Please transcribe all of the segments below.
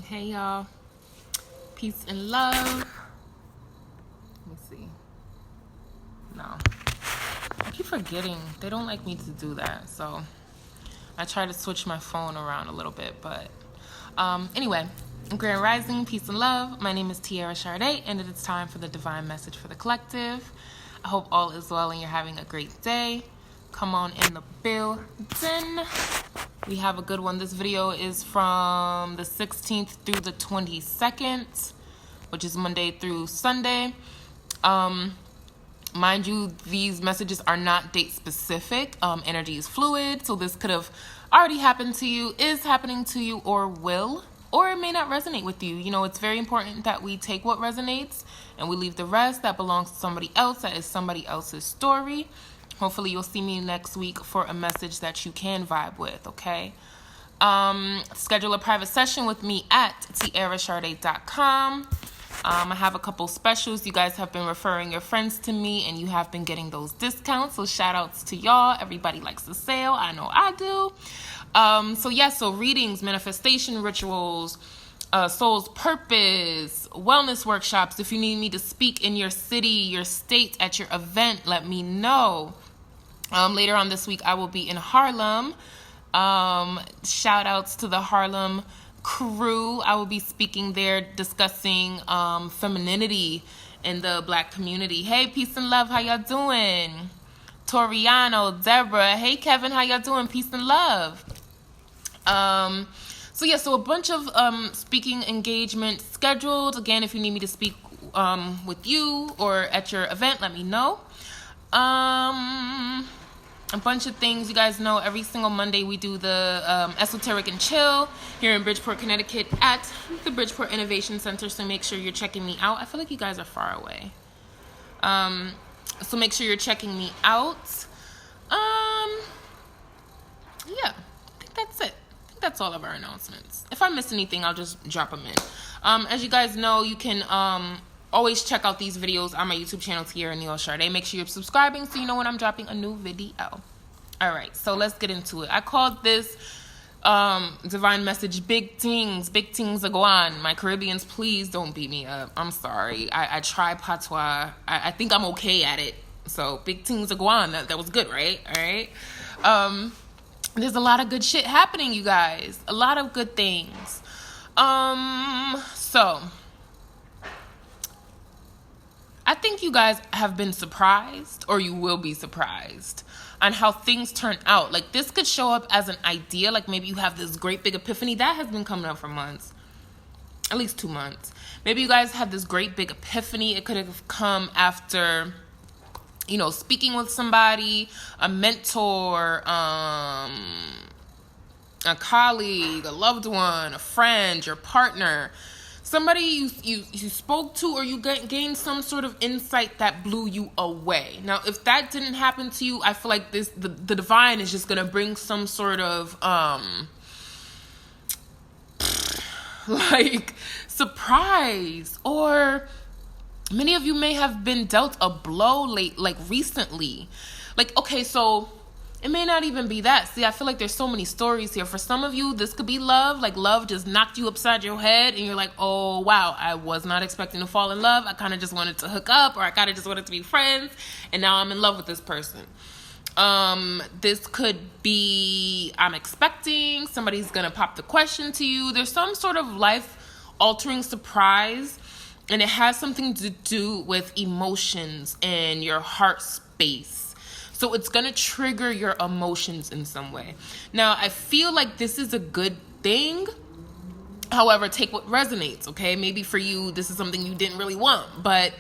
Hey y'all, peace and love. Let me see. No, I keep forgetting. They don't like me to do that, so I try to switch my phone around a little bit. But anyway, Grand Rising, peace and love. My name is Tiara Shardé, and it is time for the Divine Message for the Collective. I hope all is well and you're having a great day. Come on in the building. We have a good one. This video is from the 16th through the 22nd, which is Monday through Sunday. Mind you, these messages are not date specific. Energy is fluid, so this could have already happened to you, is happening to you, or will, or it may not resonate with you. You know, it's very important that we take what resonates and we leave the rest that belongs to somebody else, that is somebody else's story. Hopefully you'll see me next week for a message that you can vibe with, okay? Schedule a private session with me at tiarashardé.com. I have a couple specials. You guys have been referring your friends to me, and you have been getting those discounts. So shout outs to y'all. Everybody likes the sale. I know I do. So readings, manifestation rituals, soul's purpose, wellness workshops. If you need me to speak in your city, your state, at your event, let me know. Later on this week, I will be in Harlem. Shout outs to the Harlem crew. I will be speaking there discussing femininity in the Black community. Hey, peace and love. How y'all doing? Toriano, Deborah. Hey, Kevin. How y'all doing? Peace and love. So a bunch of speaking engagements scheduled. Again, if you need me to speak with you or at your event, let me know. A bunch of things. You guys know every single Monday we do the Esoteric and Chill here in Bridgeport, Connecticut at the Bridgeport Innovation Center. So make sure you're checking me out. I feel like you guys are far away. So make sure you're checking me out. Yeah, I think that's it. I think that's all of our announcements. If I miss anything, I'll just drop them in. As you guys know, you can always check out these videos on my YouTube channel, Tiara Shardé. Make sure you're subscribing so you know when I'm dropping a new video. All right, so let's get into it. I called this divine message Big Tings. Big Tings Aguan. My Caribbeans, please don't beat me up. I'm sorry. I try patois. I think I'm okay at it. So Big Tings Aguan. That was good, right? All right. There's a lot of good shit happening, you guys. A lot of good things. So I think you guys have been surprised, or you will be surprised, on how things turn out. Like, this could show up as an idea. Like, maybe you have this great big epiphany. That has been coming up for months. At least 2 months. Maybe you guys had this great big epiphany. It could have come after, you know, speaking with somebody, a mentor, a colleague, a loved one, a friend, your partner. Somebody you spoke to, or you gained some sort of insight that blew you away. Now, if that didn't happen to you, I feel like the divine is just gonna bring some sort of like surprise. Or many of you may have been dealt a blow recently. Like, okay, so it may not even be that. See, I feel like there's so many stories here. For some of you, this could be love. Like, love just knocked you upside your head, and you're like, oh, wow, I was not expecting to fall in love. I kind of just wanted to hook up, or I kind of just wanted to be friends, and now I'm in love with this person. This could be, I'm expecting, somebody's going to pop the question to you. There's some sort of life-altering surprise, and it has something to do with emotions and your heart space. So it's going to trigger your emotions in some way. Now, I feel like this is a good thing. However, take what resonates, okay? Maybe for you, this is something you didn't really want. But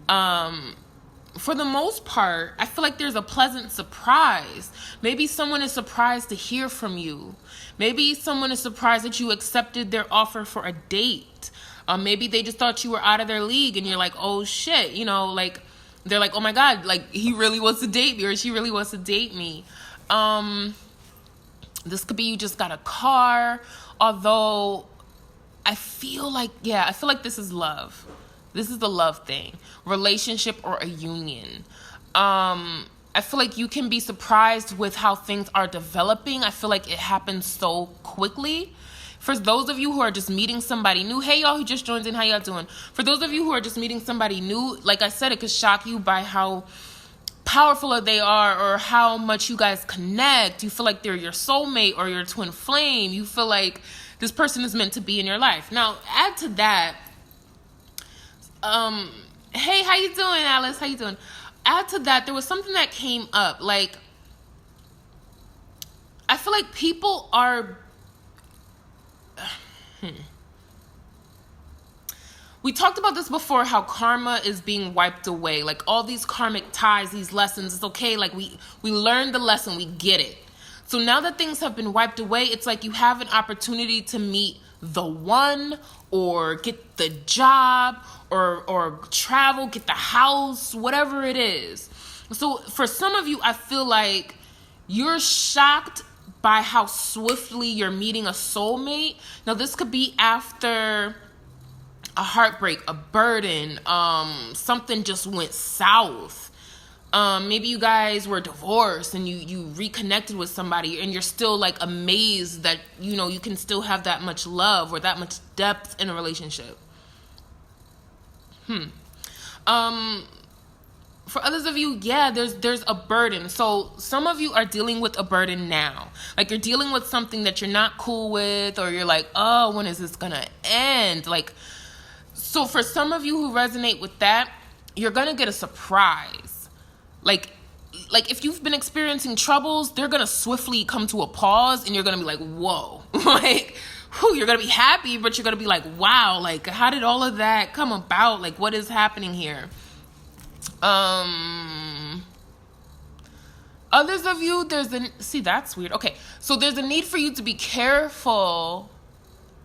for the most part, I feel like there's a pleasant surprise. Maybe someone is surprised to hear from you. Maybe someone is surprised that you accepted their offer for a date. Maybe they just thought you were out of their league, and you're like, oh, shit, you know, like, they're like, oh my God, like, he really wants to date me, or she really wants to date me. This could be you just got a car. Although I feel like this is love. This is the love thing. Relationship or a union. I feel like you can be surprised with how things are developing. I feel like it happens so quickly. For those of you who are just meeting somebody new, hey y'all who just joined in, how y'all doing? For those of you who are just meeting somebody new, like I said, it could shock you by how powerful they are or how much you guys connect. You feel like they're your soulmate or your twin flame. You feel like this person is meant to be in your life. Now, add to that, hey, how you doing, Alice? How you doing? Add to that, there was something that came up. Like, I feel like people are... We talked about this before, how karma is being wiped away. Like, all these karmic ties, these lessons, it's okay. Like, we learned the lesson. We get it. So now that things have been wiped away, it's like you have an opportunity to meet the one, or get the job, or travel, get the house, whatever it is. So for some of you, I feel like you're shocked by how swiftly you're meeting a soulmate. Now, this could be after a heartbreak, a burden, something just went south. Maybe you guys were divorced and you reconnected with somebody, and you're still like amazed that, you know, you can still have that much love or that much depth in a relationship. For others of you, yeah, there's a burden. So some of you are dealing with a burden now. Like, you're dealing with something that you're not cool with, or you're like, oh, when is this gonna end? Like, so for some of you who resonate with that, you're gonna get a surprise. Like if you've been experiencing troubles, they're gonna swiftly come to a pause, and you're gonna be like, whoa. Like, whew, you're gonna be happy, but you're gonna be like, wow, like, how did all of that come about? Like, what is happening here? Others of you, see, that's weird. Okay, so there's a need for you to be careful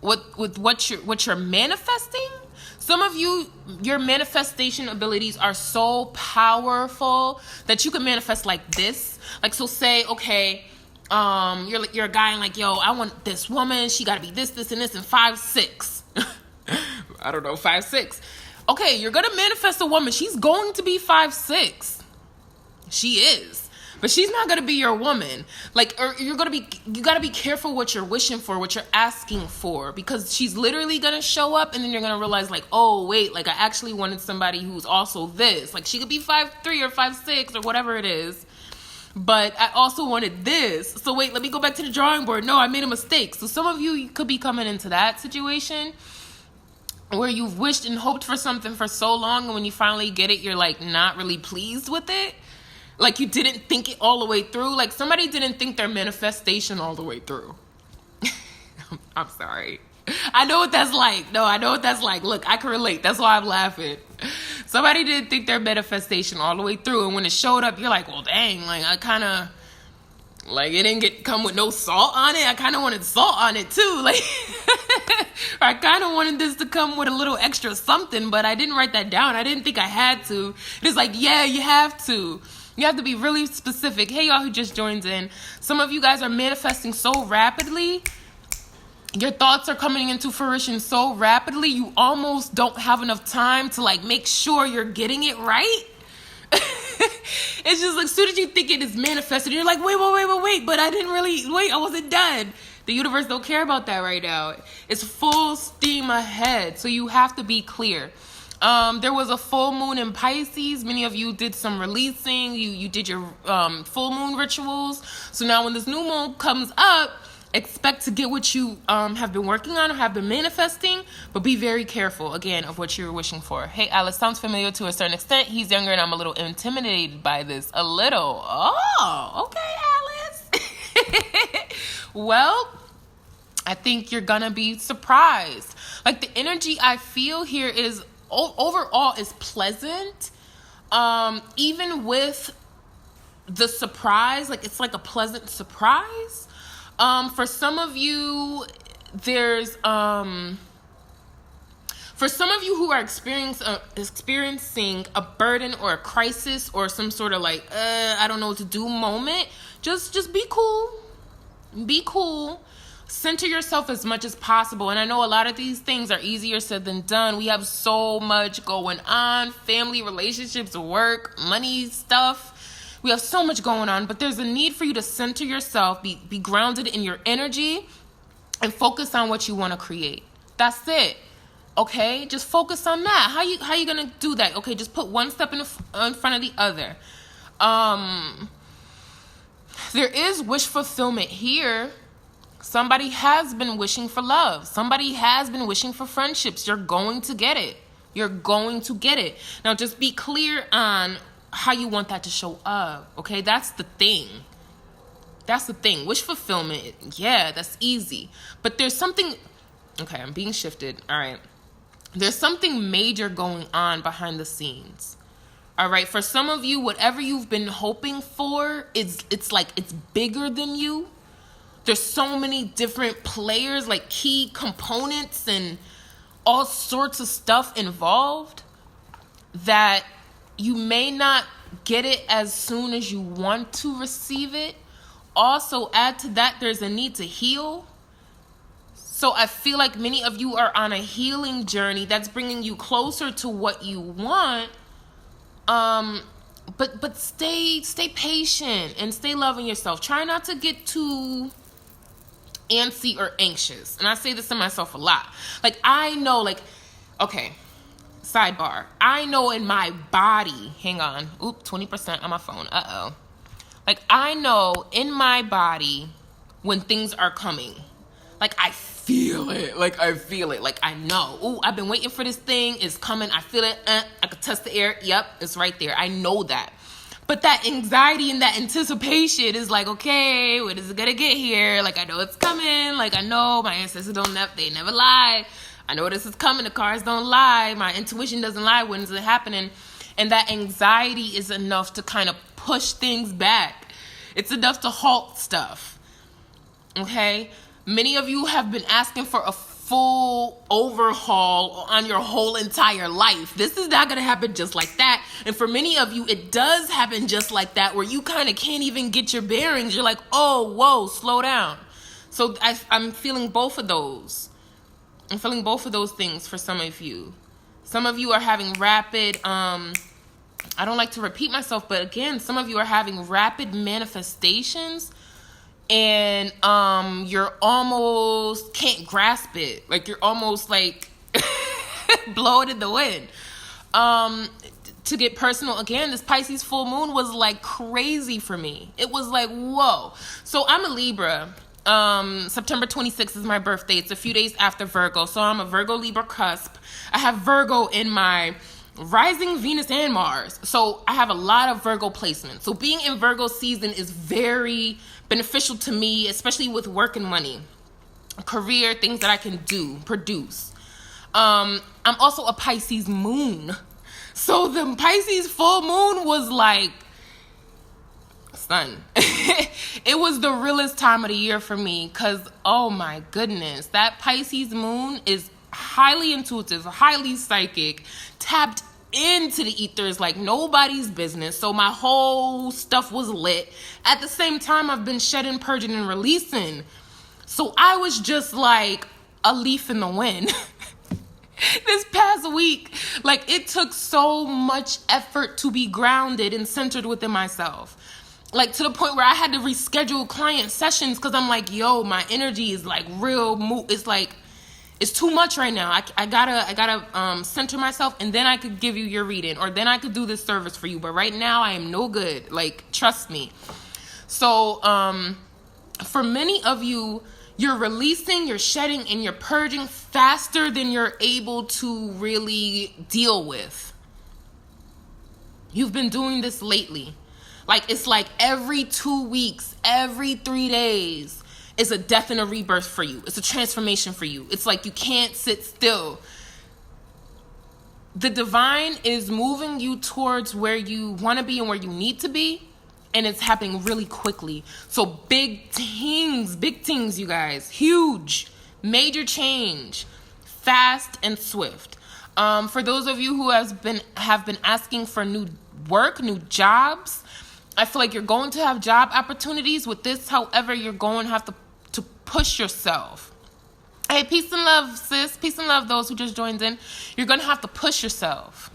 with what you're manifesting. Some of you, your manifestation abilities are so powerful that you can manifest like this. Like, so say, okay, you're a guy and like, yo, I want this woman. She got to be this, and this, and 5'6". I don't know, 5'6". Okay, you're gonna manifest a woman. She's going to be 5'6". She is. But she's not gonna be your woman. Like, or you gotta be careful what you're wishing for, what you're asking for, because she's literally gonna show up, and then you're gonna realize, like, oh wait, like, I actually wanted somebody who's also this. Like, she could be 5'3" or 5'6" or whatever it is, but I also wanted this. So wait, let me go back to the drawing board. No, I made a mistake. So some of you could be coming into that situation where you've wished and hoped for something for so long, and when you finally get it, you're like not really pleased with it. Like, you didn't think it all the way through. Like, somebody didn't think their manifestation all the way through. I'm sorry. I know what that's like. No, I know what that's like. Look, I can relate. That's why I'm laughing. Somebody didn't think their manifestation all the way through, and when it showed up, you're like, well, dang, like, I kind of, like, it didn't come with no salt on it. I kind of wanted salt on it too. Like, I kind of wanted this to come with a little extra something, but I didn't write that down. I didn't think I had to. It's like, yeah, you have to. You have to be really specific. Hey, y'all who just joined in. Some of you guys are manifesting so rapidly. Your thoughts are coming into fruition so rapidly, you almost don't have enough time to, like, make sure you're getting it right. It's just like, as soon as you think it is manifested, you're like, wait, but I didn't really, I wasn't done. The universe don't care about that right now. It's full steam ahead. So you have to be clear. There was a full moon in Pisces. Many of you did some releasing. You did your full moon rituals. So now when this new moon comes up, expect to get what you have been working on or have been manifesting, but be very careful, again, of what you're wishing for. Hey, Alice, sounds familiar to a certain extent. He's younger and I'm a little intimidated by this. A little. Oh, okay, Alice. Well, I think you're gonna be surprised. Like, the energy I feel here is overall is pleasant. Even with the surprise, like, it's like a pleasant surprise. For some of you, there's for some of you who are experiencing a burden or a crisis or some sort of like I don't know what to do moment, just be cool. Be cool. Center yourself as much as possible. And I know a lot of these things are easier said than done. We have so much going on: family, relationships, work, money, stuff. We have so much going on, but there's a need for you to center yourself, be grounded in your energy, and focus on what you want to create. That's it. Okay, just focus on that. How you gonna do that? Okay, just put one step in front of the other. There is wish fulfillment here. Somebody has been wishing for love. Somebody has been wishing for friendships. You're going to get it. You're going to get it. Now, just be clear on how you want that to show up. Okay, that's the thing. That's the thing. Wish fulfillment, yeah, that's easy. But there's something... Okay, I'm being shifted. All right. There's something major going on behind the scenes. All right. For some of you, whatever you've been hoping for, it's like it's bigger than you. There's so many different players, like key components and all sorts of stuff involved that you may not get it as soon as you want to receive it. Also, add to that, there's a need to heal. So I feel like many of you are on a healing journey that's bringing you closer to what you want. But stay patient and stay loving yourself. Try not to get too antsy or anxious. And I say this to myself a lot. Like, I know, like, okay, sidebar. I know in my body, hang on, 20% on my phone. Like, I know in my body when things are coming. Like, I feel it. Like, I know. I've been waiting for this thing. It's coming. I feel it. I can test the air. Yep, it's right there. I know that. But that anxiety and that anticipation is like, okay, when is it going to get here? Like, I know it's coming. Like, I know my ancestors they never lie. I know this is coming. The cards don't lie. My intuition doesn't lie. When is it happening? And that anxiety is enough to kind of push things back. It's enough to halt stuff. Okay? Many of you have been asking for a full overhaul on your whole entire life. This is not going to happen just like that. And for many of you, it does happen just like that, where you kind of can't even get your bearings. You're like, oh, whoa, slow down. So I'm feeling both of those. I'm feeling both of those things for some of you. Some of you are having rapid, I don't like to repeat myself, but again, some of you are having rapid manifestations. And you're almost can't grasp it. Like, you're almost like blow it in the wind. To get personal again, this Pisces full moon was like crazy for me. It was like, whoa. So I'm a Libra. September 26th is my birthday. It's a few days after Virgo. So I'm a Virgo Libra cusp. I have Virgo in my rising Venus and Mars. So I have a lot of Virgo placements. So being in Virgo season is very beneficial to me, especially with work and money, career, things that I can produce. I'm also a Pisces moon. So the Pisces full moon was like, son, it was the realest time of the year for me, because, oh my goodness, that Pisces moon is highly intuitive, highly psychic, tapped into the ethers like nobody's business. So my whole stuff was lit. At the same time, I've been shedding, purging, and releasing. So I was just like a leaf in the wind. This past week, like, it took so much effort to be grounded and centered within myself. Like, to the point where I had to reschedule client sessions because I'm like, yo, my energy is like it's like, it's too much right now. I gotta center myself, and then I could give you your reading, or then I could do this service for you. But right now I am no good. Like, trust me. So for many of you, you're releasing, you're shedding, and you're purging faster than you're able to really deal with. You've been doing this lately. Like, it's like every 2 weeks, every 3 days, is a death and a rebirth for you. It's a transformation for you. It's like you can't sit still. The divine is moving you towards where you want to be and where you need to be. And it's happening really quickly. So big things, you guys. Huge, major change, fast and swift. For those of you who have been asking for new work, new jobs, I feel like you're going to have job opportunities with this. However, you're going to have to push yourself. Hey, peace and love, sis. Peace and love, those who just joined in. You're going to have to push yourself.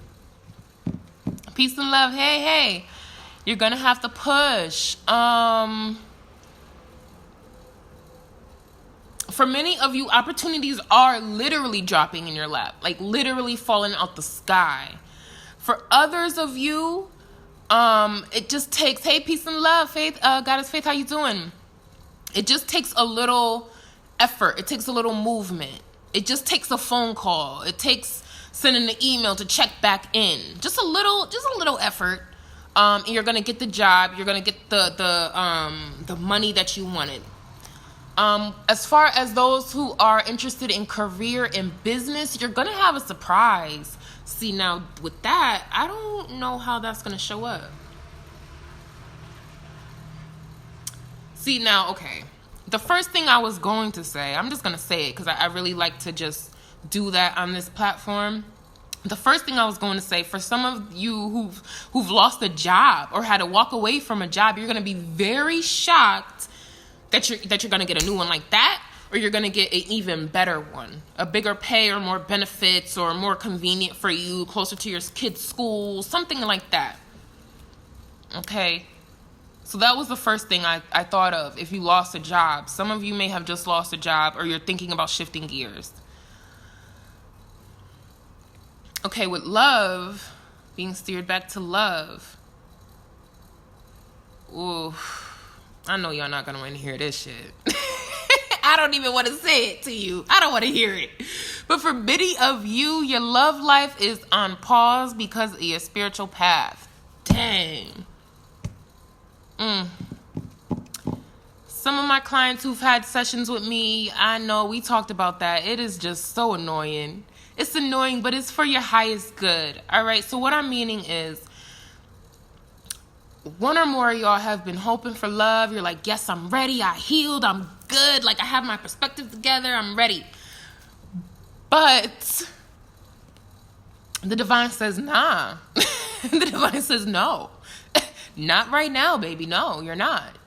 Peace and love. Hey. You're going to have to push. For many of you, opportunities are literally dropping in your lap, like literally falling out the sky. For others of you, it just takes, hey, peace and love, Faith, Goddess Faith, how you doing? It just takes a little effort. It takes a little movement. It just takes a phone call. It takes sending an email to check back in. Just a little effort. And you're gonna get the job. You're gonna get the money that you wanted. As far as those who are interested in career and business, you're gonna have a surprise. See, now with that, I don't know how that's gonna show up. See, now, okay. The first thing I was going to say, I'm just gonna say it because I really like to just do that on this platform. The first thing I was going to say, for some of you who've lost a job or had to walk away from a job, you're gonna be very shocked that you're gonna get a new one like that, or you're gonna get an even better one, a bigger pay or more benefits or more convenient for you, closer to your kids' school, something like that. Okay, so that was the first thing I thought of. If you lost a job, some of you may have just lost a job, or you're thinking about shifting gears. Okay, with love, being steered back to love. Ooh, I know y'all not gonna want to hear this shit. I don't even want to say it to you. I don't want to hear it. But for many of you, your love life is on pause because of your spiritual path. Dang. Some of my clients who've had sessions with me, I know we talked about that. It is just so annoying. It's annoying, but it's for your highest good. All right. So what I'm meaning is, one or more of y'all have been hoping for love. You're like, yes, I'm ready. I healed. I'm good. Like, I have my perspective together. I'm ready. But the divine says, nah. The divine says, no. Not right now, baby. No, you're not.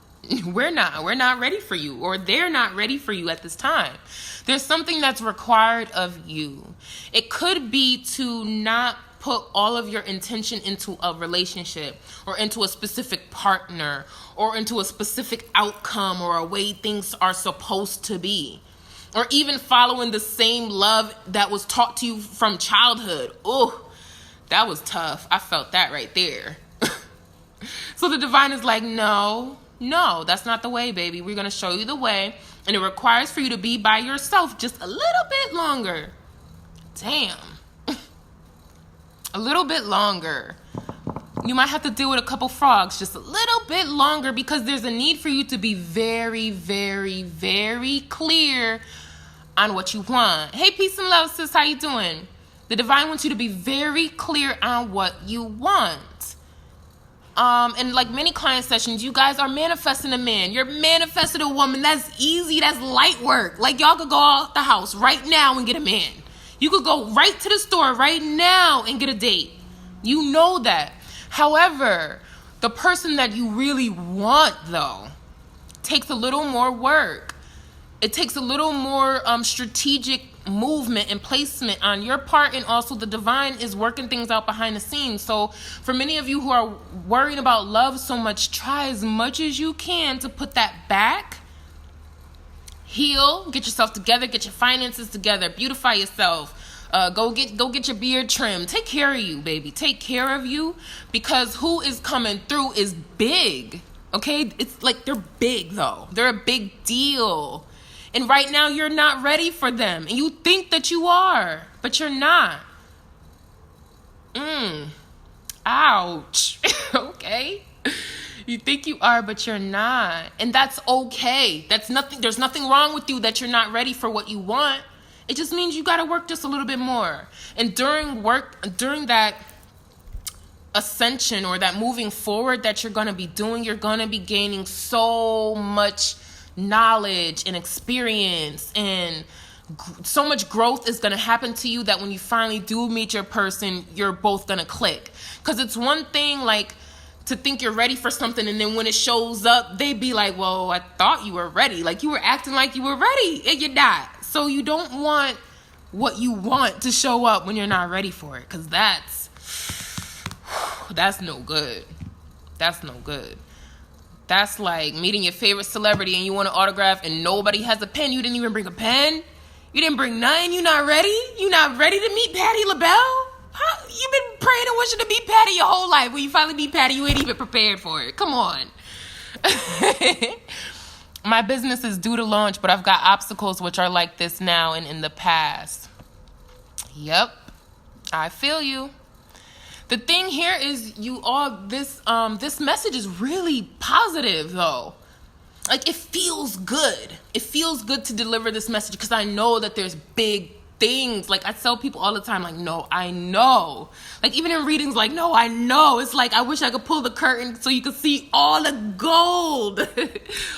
We're not ready for you, or they're not ready for you at this time. There's something that's required of you. It could be to not put all of your intention into a relationship, or into a specific partner, or into a specific outcome, or a way things are supposed to be, or even following the same love that was taught to you from childhood. Oh, that was tough. I felt that right there. So the divine is like, no, that's not the way, baby. We're going to show you the way. And it requires for you to be by yourself just a little bit longer. Damn. A little bit longer. You might have to deal with a couple frogs just a little bit longer, because there's a need for you to be very, very, very clear on what you want. Hey, peace and love, sis. How you doing? The divine wants you to be very clear on what you want. And like many client sessions, you guys are manifesting a man. You're manifesting a woman. That's easy. That's light work. Like, y'all could go out the house right now and get a man. You could go right to the store right now and get a date. You know that. However, the person that you really want, though, takes a little more work. It takes a little more strategic movement and placement on your part, and also the divine is working things out behind the scenes. So for many of you who are worrying about love so much, try as much as you can to put that back. Heal, get yourself together, get your finances together, beautify yourself. Go get your beard trimmed. Take care of you, baby. Take care of you, because who is coming through is big. Okay, it's like they're big though. They're a big deal. And right now, you're not ready for them. And you think that you are, but you're not. Ouch. Okay? You think you are, but you're not. And that's okay. There's nothing wrong with you that you're not ready for what you want. It just means you got to work just a little bit more. And during that ascension, or that moving forward that you're going to be doing, you're going to be gaining so much knowledge and experience, and so much growth is going to happen to you that when you finally do meet your person, you're both going to click. Because it's one thing, like, to think you're ready for something, and then when it shows up, they be like, well, I thought you were ready. Like, you were acting like you were ready, and you're not. So you don't want what you want to show up when you're not ready for it, because that's no good. That's no good. That's like meeting your favorite celebrity and you want an autograph and nobody has a pen. You didn't even bring a pen. You didn't bring nothing. You not ready? You not ready to meet Patti LaBelle? Huh? You've been praying and wishing to meet Patti your whole life. When you finally meet Patti, you ain't even prepared for it. Come on. My business is due to launch, but I've got obstacles which are like this now and in the past. Yep. I feel you. The thing here is this message is really positive though. Like, it feels good. It feels good to deliver this message because I know that there's big things. Like, I tell people all the time, like, no, I know. Like, even in readings, like, no, I know. It's like, I wish I could pull the curtain so you could see all the gold,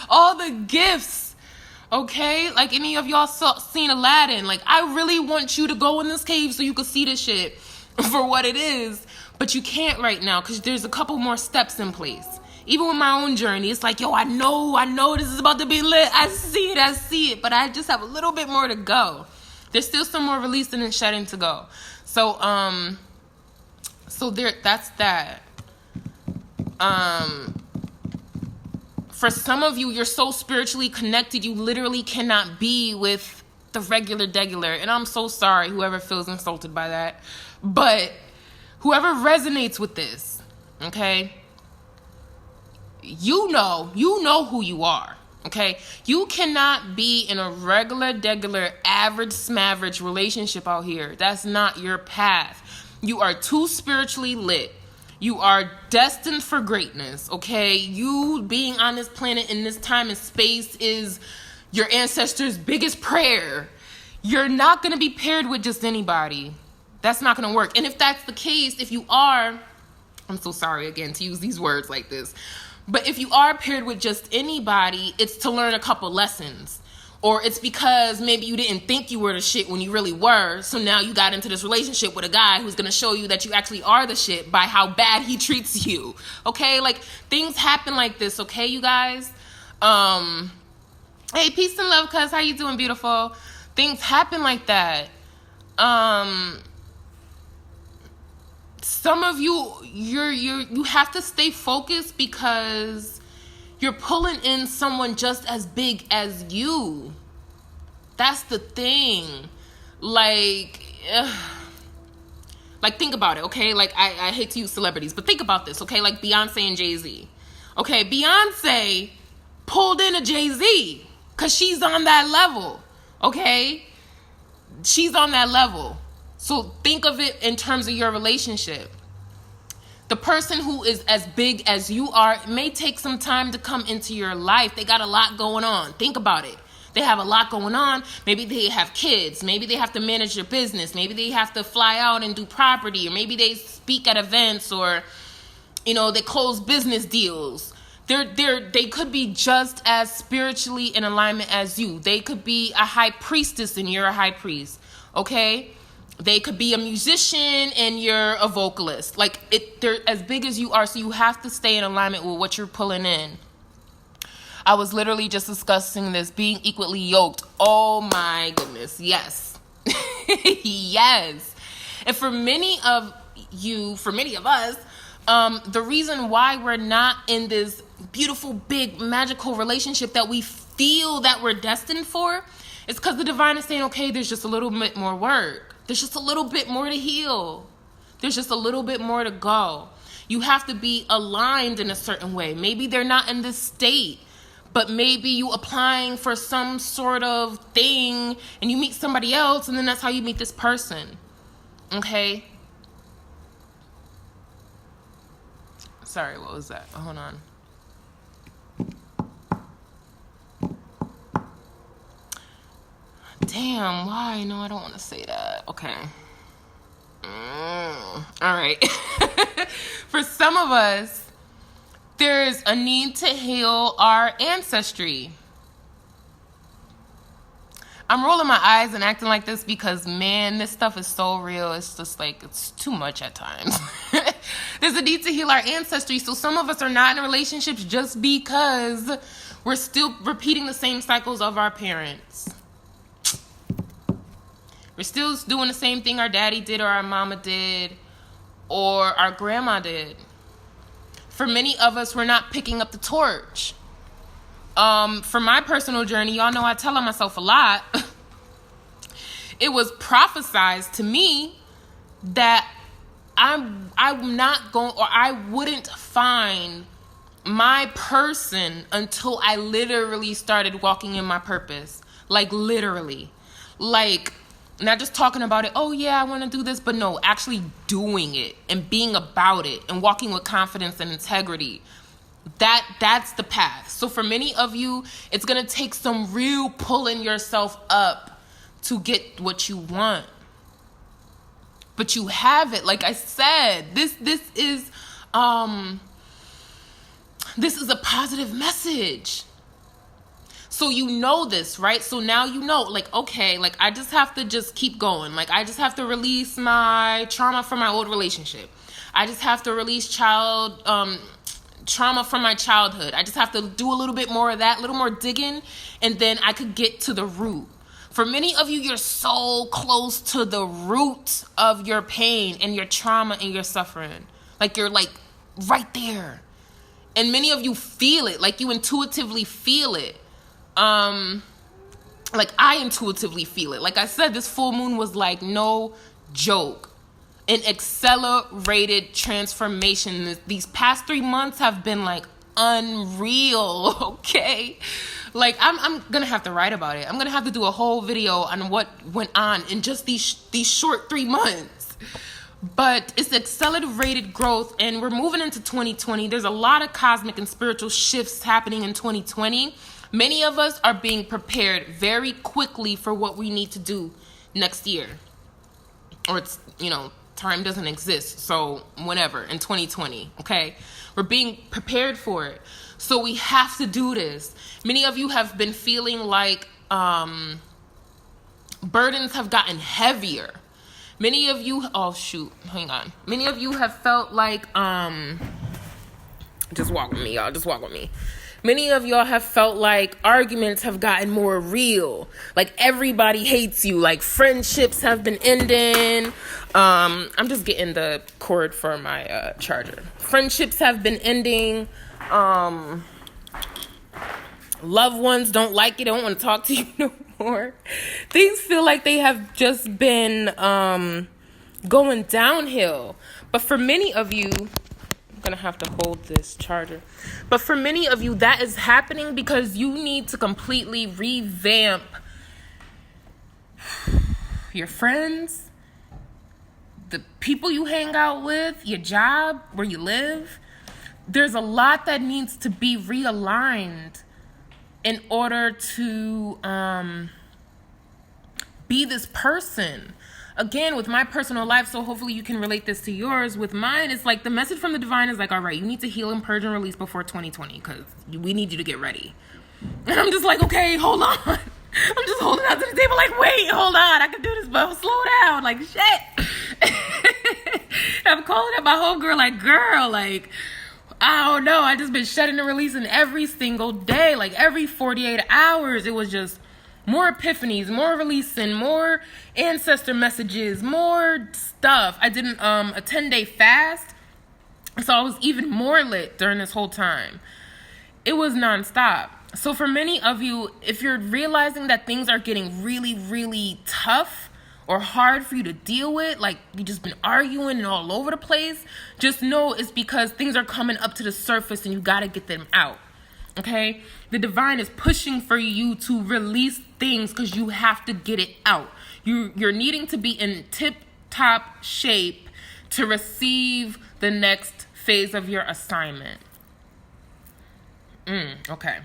all the gifts, okay? Like, any of y'all seen Aladdin? Like, I really want you to go in this cave so you could see this shit for what it is. But you can't right now because there's a couple more steps in place. Even with my own journey, it's like, yo, I know this is about to be lit. I see it. But I just have a little bit more to go. There's still some more releasing and shedding to go. So that's that. For some of you, you're so spiritually connected, you literally cannot be with the regular degular. And I'm so sorry, whoever feels insulted by that. But whoever resonates with this, okay? You know who you are, okay? You cannot be in a regular, degular, average, smaverage relationship out here. That's not your path. You are too spiritually lit. You are destined for greatness, okay? You being on this planet in this time and space is your ancestors' biggest prayer. You're not going to be paired with just anybody. That's not going to work. And if that's the case, if you are, I'm so sorry again to use these words like this, but if you are paired with just anybody, it's to learn a couple lessons. Or it's because maybe you didn't think you were the shit when you really were. So now you got into this relationship with a guy who's going to show you that you actually are the shit by how bad he treats you. Okay? Like, things happen like this, okay, you guys? Hey, peace and love, cuz. How you doing, beautiful? Things happen like that. Some of you have to stay focused because you're pulling in someone just as big as you. That's the thing. Like think about it, okay? Like, I hate to use celebrities, but think about this, okay? Like Beyonce and Jay-Z. Okay, Beyonce pulled in a Jay-Z because she's on that level, okay? She's on that level. So think of it in terms of your relationship. The person who is as big as you are may take some time to come into your life. They got a lot going on. Think about it. They have a lot going on. Maybe they have kids. Maybe they have to manage their business. Maybe they have to fly out and do property. Or maybe they speak at events, or, they close business deals. They could be just as spiritually in alignment as you. They could be a high priestess and you're a high priest. Okay? They could be a musician and you're a vocalist. Like, they're as big as you are, so you have to stay in alignment with what you're pulling in. I was literally just discussing this, being equally yoked. Oh my goodness, yes. Yes. And for many of us, the reason why we're not in this beautiful, big, magical relationship that we feel that we're destined for is because the divine is saying, okay, there's just a little bit more work. There's just a little bit more to heal. There's just a little bit more to go. You have to be aligned in a certain way. Maybe they're not in this state, but maybe you applying for some sort of thing and you meet somebody else, and then that's how you meet this person. Okay? Sorry, what was that? Hold on. Damn, why? No, I don't want to say that. Okay. All right. For some of us, there's a need to heal our ancestry. I'm rolling my eyes and acting like this because, man, this stuff is so real. It's just like, it's too much at times. There's a need to heal our ancestry. So some of us are not in relationships just because we're still repeating the same cycles of our parents. We're still doing the same thing our daddy did or our mama did or our grandma did. For many of us, we're not picking up the torch. For my personal journey, y'all know I tell on myself a lot. It was prophesized to me that I'm not going, or I wouldn't find my person until I literally started walking in my purpose. Like literally. Like not just talking about it, oh yeah, I want to do this, but no, actually doing it and being about it and walking with confidence and integrity. That's the path. So for many of you, it's going to take some real pulling yourself up to get what you want. But you have it. Like I said, this is a positive message. So you know this, right? So now you know, like, okay, like I just have to just keep going. Like I just have to release my trauma from my old relationship. I just have to release trauma from my childhood. I just have to do a little bit more of that, a little more digging, and then I could get to the root. For many of you, you're so close to the root of your pain and your trauma and your suffering. Like you're like right there. And many of you feel it, like you intuitively feel it. Like I intuitively feel it. Like I said, this full moon was like no joke. An accelerated transformation. These past 3 months have been like unreal, okay? Like I'm gonna have to write about it. I'm gonna have to do a whole video on what went on in just these short 3 months. But it's accelerated growth, and we're moving into 2020. There's a lot of cosmic and spiritual shifts happening in 2020. Many of us are being prepared very quickly for what we need to do next year. Or it's, time doesn't exist. So whenever in 2020, okay? We're being prepared for it. So we have to do this. Many of you have been feeling like burdens have gotten heavier. Many of you, Many of you have felt like, just walk with me, y'all. Just walk with me. Many of y'all have felt like arguments have gotten more real. Like everybody hates you. Like friendships have been ending. I'm just getting the cord for my charger. Friendships have been ending. Loved ones don't like you. Don't want to talk to you no more. Things feel like they have just been going downhill. But for many of you, I'm going to have to hold this charger. But for many of you, that is happening because you need to completely revamp your friends, the people you hang out with, your job, where you live. There's a lot that needs to be realigned in order to be this person. Again, with my personal life, so hopefully you can relate this to yours. With mine, it's like the message from the divine is like, all right, you need to heal and purge and release before 2020 because we need you to get ready. And I'm just like, okay, hold on. I'm just holding out to the table like, wait, hold on. I can do this, but slow down. Like, shit. I'm calling up my homegirl like, girl, like, I don't know. I just been shutting and releasing every single day. Like every 48 hours, it was just more epiphanies, more releasing, more ancestor messages, more stuff. I did a 10-day fast, so I was even more lit during this whole time. It was nonstop. So for many of you, if you're realizing that things are getting really, really tough or hard for you to deal with, like you just been arguing and all over the place, just know it's because things are coming up to the surface and you got to get them out. Okay? The divine is pushing for you to release things because you have to get it out. You're needing to be in tip-top shape to receive the next phase of your assignment. Okay.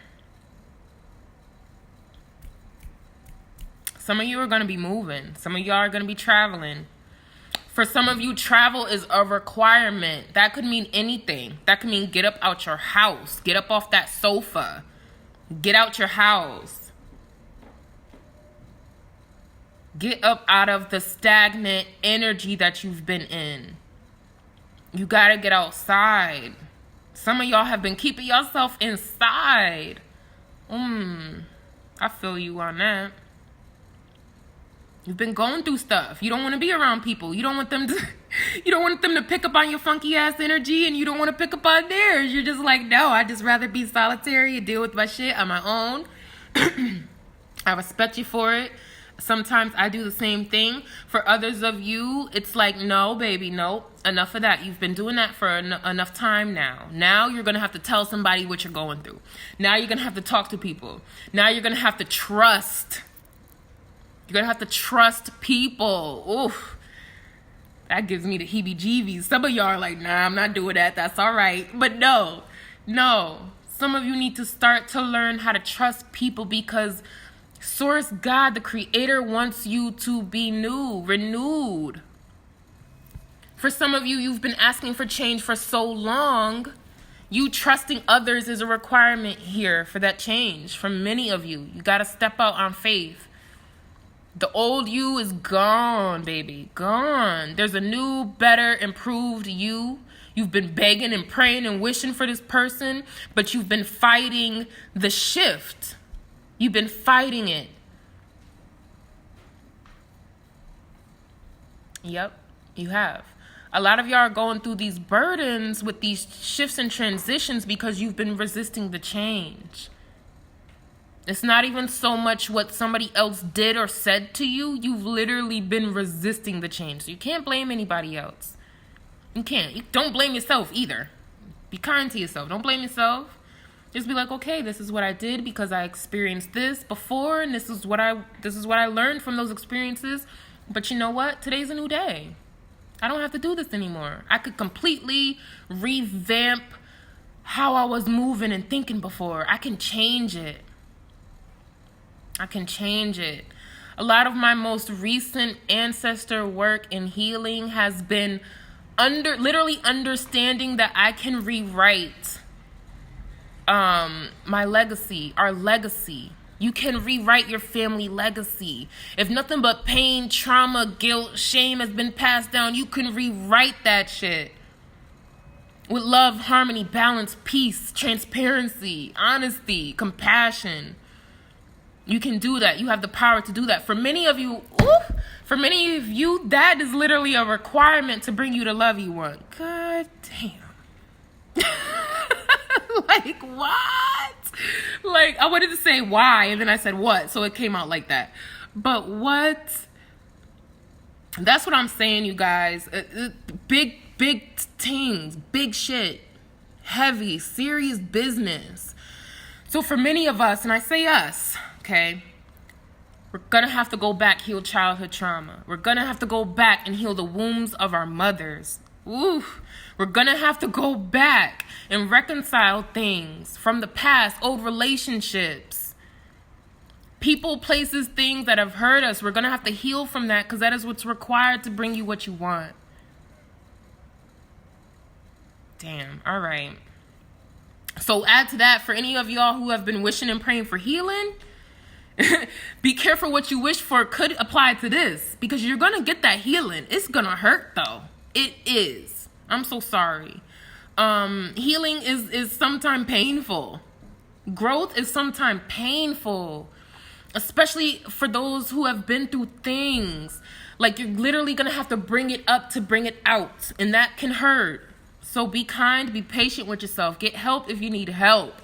Some of you are going to be moving. Some of y'all are going to be traveling. For some of you, travel is a requirement. That could mean anything. That could mean get up out your house. Get up off that sofa. Get out your house. Get up out of the stagnant energy that you've been in. You got to get outside. Some of y'all have been keeping yourself inside. I feel you on that. You've been going through stuff. You don't want to be around people. You don't want them to you don't want them to pick up on your funky ass energy, and you don't want to pick up on theirs. You're just like, no, I'd just rather be solitary and deal with my shit on my own. I respect you for it. Sometimes I do the same thing. For others of you, it's like, no, baby, no. Enough of that. You've been doing that for enough time now. Now you're going to have to tell somebody what you're going through. Now you're going to have to talk to people. Now you're going to have to trust. You're going to have to trust people. Oof. That gives me the heebie-jeebies. Some of y'all are like, nah, I'm not doing that. That's all right. But no. Some of you need to start to learn how to trust people, because Source God, the Creator, wants you to be renewed. For some of you, you've been asking for change for so long. You trusting others is a requirement here for that change. For many of you, you got to step out on faith. The old you is gone, baby. Gone. There's a new, better, improved you. You've been begging and praying and wishing for this person, but you've been fighting the shift. You've been fighting it. Yep, you have. A lot of y'all are going through these burdens with these shifts and transitions because you've been resisting the change. It's not even so much what somebody else did or said to you. You've literally been resisting the change. So you can't blame anybody else. You can't. Don't blame yourself either. Be kind to yourself. Don't blame yourself. Just be like, okay, this is what I did because I experienced this before, and this is what I learned from those experiences. But you know what? Today's a new day. I don't have to do this anymore. I could completely revamp how I was moving and thinking before. I can change it. A lot of my most recent ancestor work and healing has been literally understanding that I can rewrite my legacy, our legacy. You can rewrite your family legacy. If nothing but pain, trauma, guilt, shame has been passed down, you can rewrite that shit. With love, harmony, balance, peace, transparency, honesty, compassion. You can do that. You have the power to do that. For many of you, that is literally a requirement to bring you the love you want. God damn. Like, what? Like, I wanted to say why, and then I said what, so it came out like that. But what? That's what I'm saying, you guys. Big things, big shit, heavy, serious business. So for many of us, and I say us, okay, we're going to have to go back, heal childhood trauma. We're going to have to go back and heal the wombs of our mothers. Ooh, we're going to have to go back and reconcile things from the past, old relationships, people, places, things that have hurt us. We're going to have to heal from that, because that is what's required to bring you what you want. Damn. All right. So add to that, for any of y'all who have been wishing and praying for healing, be careful what you wish for could apply to this, because you're going to get that healing. It's going to hurt though. It is. I'm so sorry. Healing is sometimes painful. Growth is sometimes painful, especially for those who have been through things. Like, you're literally going to have to bring it up to bring it out, and that can hurt. So be kind, be patient with yourself. Get help if you need help.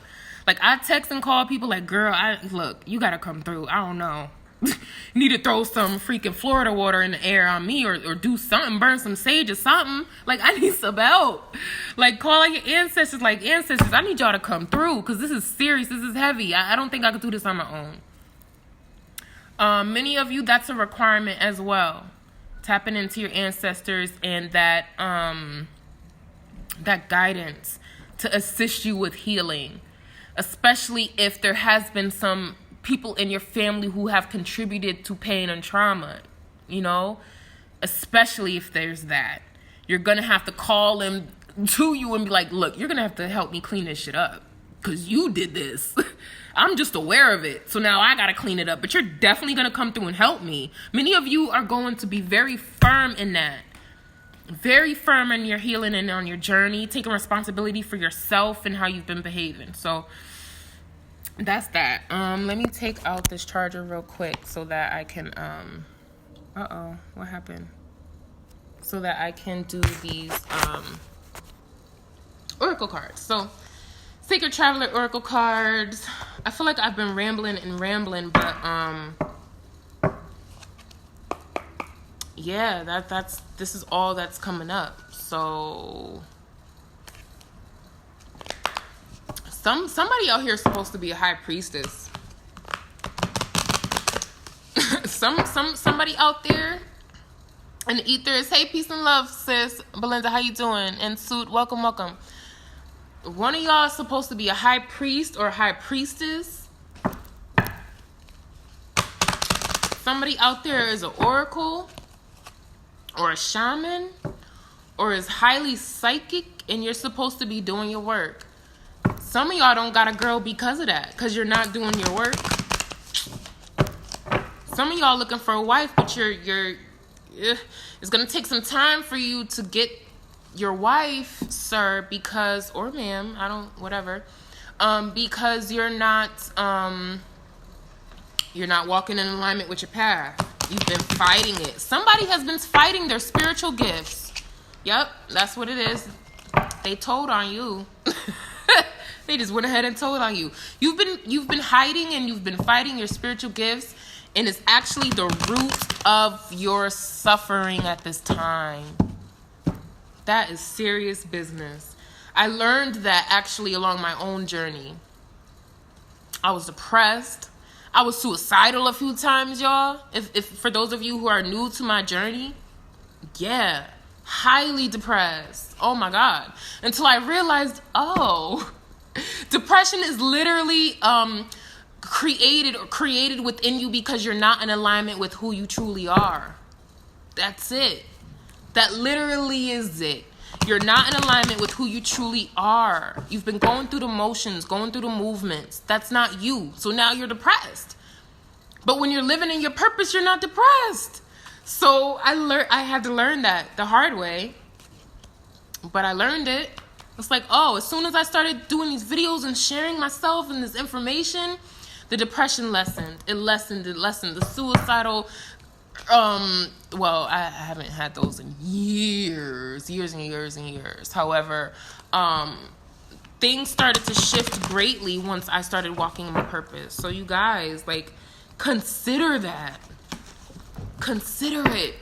Like, I text and call people like, girl, look, you got to come through. I don't know. You need to throw some freaking Florida water in the air on me, or do something, burn some sage or something. Like, I need some help. Like, call your ancestors, like, ancestors, I need y'all to come through, because this is serious. This is heavy. I don't think I could do this on my own. Many of you, that's a requirement as well. Tapping into your ancestors and that guidance to assist you with healing, especially if there has been some people in your family who have contributed to pain and trauma, you know, especially if there's that. You're going to have to call them to you and be like, look, you're going to have to help me clean this shit up, because you did this. I'm just aware of it, so now I got to clean it up, but you're definitely going to come through and help me. Many of you are going to be very firm in that. Very firm in your healing and on your journey, taking responsibility for yourself and how you've been behaving. So that's that. Let me take out this charger real quick so that I can Uh-oh, what happened? So that I can do these oracle cards. So, Sacred Traveler oracle cards. I feel like I've been rambling, but yeah, this is all that's coming up. So somebody out here is supposed to be a high priestess. Somebody out there in the ether is, hey, peace and love, sis. Belinda, how you doing? And Suit, welcome. One of y'all is supposed to be a high priest or a high priestess. Somebody out there is an oracle or a shaman or is highly psychic, and you're supposed to be doing your work. Some of y'all don't got a girl because of that, because you're not doing your work. Some of y'all looking for a wife, but it's gonna take some time for you to get your wife, sir, because, or ma'am, whatever, because you're not walking in alignment with your path. You've been fighting it. Somebody has been fighting their spiritual gifts. Yep, that's what it is. They told on you. They just went ahead and told on you. You've been hiding and you've been fighting your spiritual gifts, and it's actually the root of your suffering at this time. That is serious business. I learned that actually along my own journey. I was depressed. I was suicidal a few times, y'all. If for those of you who are new to my journey, yeah, highly depressed. Oh my God. Until I realized, depression is literally created within you because you're not in alignment with who you truly are. That's it. That literally is it. You're not in alignment with who you truly are. You've been going through the motions, going through the movements. That's not you. So now you're depressed. But when you're living in your purpose, you're not depressed. So I had to learn that the hard way. But I learned it. It's like, as soon as I started doing these videos and sharing myself and this information, the depression lessened. It lessened. The suicidal, I haven't had those in years. However, things started to shift greatly once I started walking in my purpose. So you guys, consider that. Consider it.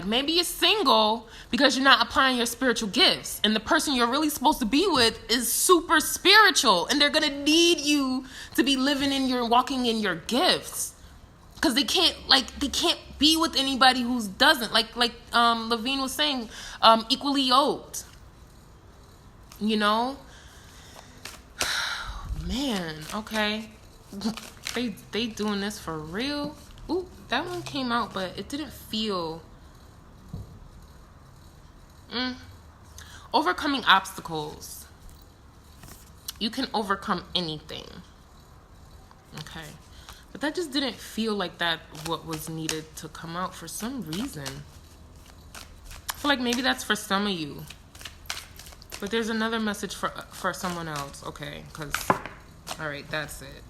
Maybe you're single because you're not applying your spiritual gifts. And the person you're really supposed to be with is super spiritual. And they're going to need you to be walking in your gifts. Because they can't be with anybody who doesn't. Like Levine was saying, equally yoked. You know? Man, okay. They doing this for real? Ooh, that one came out, but it didn't feel... Overcoming obstacles. You can overcome anything. Okay. But that just didn't feel like that what was needed to come out for some reason. I feel like maybe that's for some of you. But there's another message for someone else. Okay, because... Alright, that's it.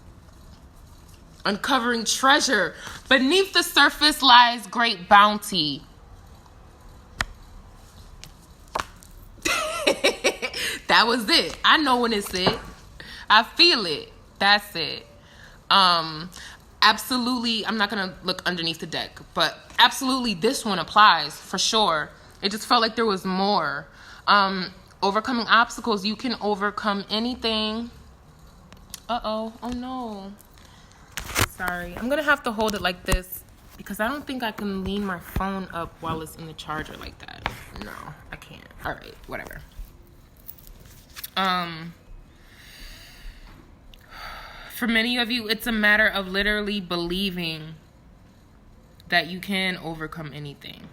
Uncovering treasure. Beneath the surface lies great bounty. That was it. I know when it's it. I feel it. That's it. Absolutely, I'm not gonna look underneath the deck, but absolutely this one applies for sure. It just felt like there was more. Overcoming obstacles. You can overcome anything. Oh no. Sorry. I'm gonna have to hold it like this because I don't think I can lean my phone up while it's in the charger like that. No, I can't. All right, whatever. For many of you, it's a matter of literally believing that you can overcome anything.